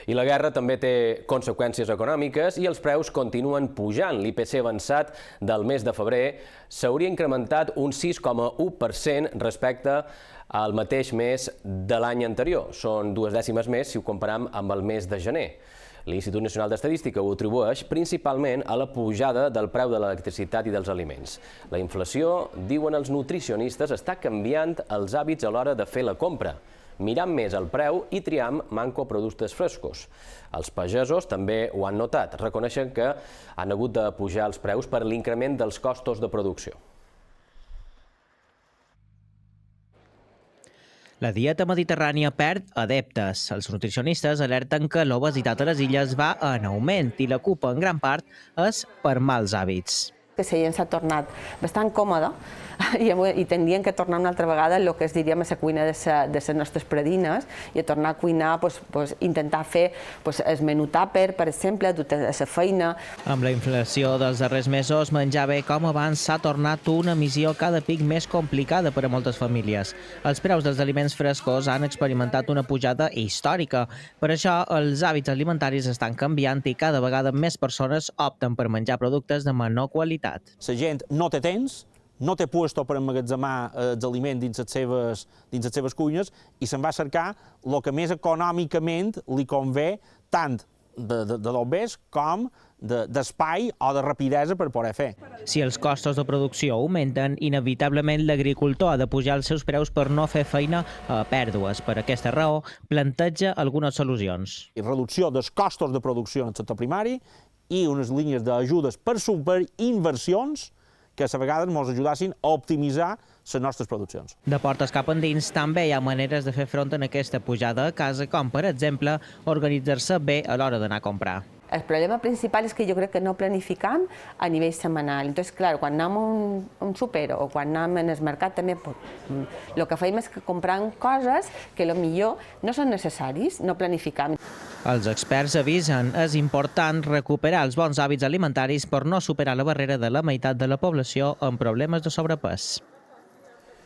I la guerra també té conseqüències econòmiques i els preus continuen pujant. L'IPC avançat del mes de febrer s'hauria incrementat un 6,1% respecte al mateix mes de l'any anterior. Són 2 dècimes més si ho comparam amb el mes de gener. L'Institut Nacional d'Estadística ho atribueix principalment a la pujada del preu de l'electricitat i dels aliments. La inflació, diuen els nutricionistes, està canviant els hàbits a l'hora de fer la compra. Mirant més el preu i triant manco productes frescos. Els pagesos també ho han notat. Reconeixen que han hagut de pujar els preus per l'increment dels costos de producció. La dieta mediterrània perd adeptes. Els nutricionistes alerten que l'obesitat a les illes va en augment i la culpa, en gran part, és per mals hàbits. Que la gent s'ha tornat bastant còmoda i tendrien que tornar una altra vegada el que es diríem a la cuina de les nostres predines i a tornar a cuinar, intentar fer el menú tàper, per exemple, dur a la feina. Amb la inflació dels darrers mesos, menjar bé com abans s'ha tornat una missió cada pic més complicada per a moltes famílies. Els preus dels aliments frescos han experimentat una pujada històrica. Per això, els hàbits alimentaris estan canviant i cada vegada més persones opten per menjar productes de menor qualitat. La gent no té temps, no té puesto per emmagatzemar els aliments dins les seves cuines i se'n va a cercar el que més econòmicament li convé tant de l'obès com d'espai o de rapidesa per poder fer. Si els costos de producció augmenten, inevitablement l'agricultor ha de pujar els seus preus per no fer feina a pèrdues. Per aquesta raó, planteja algunes solucions. Reducció dels costos de producció en el sector primari i unes línies d'ajudes per inversions que a vegades ens ajudassin a optimitzar les nostres produccions. De portes cap endins també hi ha maneres de fer front a aquesta pujada a casa, com per exemple organitzar-se bé a l'hora d'anar a comprar. El problema principal és que jo crec que no planificam a nivell setmanal. Entonces, clar, quan anem a un súper o quan anem al mercat també, el que fem és que comprem coses que potser no són necessaris, no planificam. Els experts avisen, és important recuperar els bons hàbits alimentaris per no superar la barrera de la meitat de la població amb problemes de sobrepès.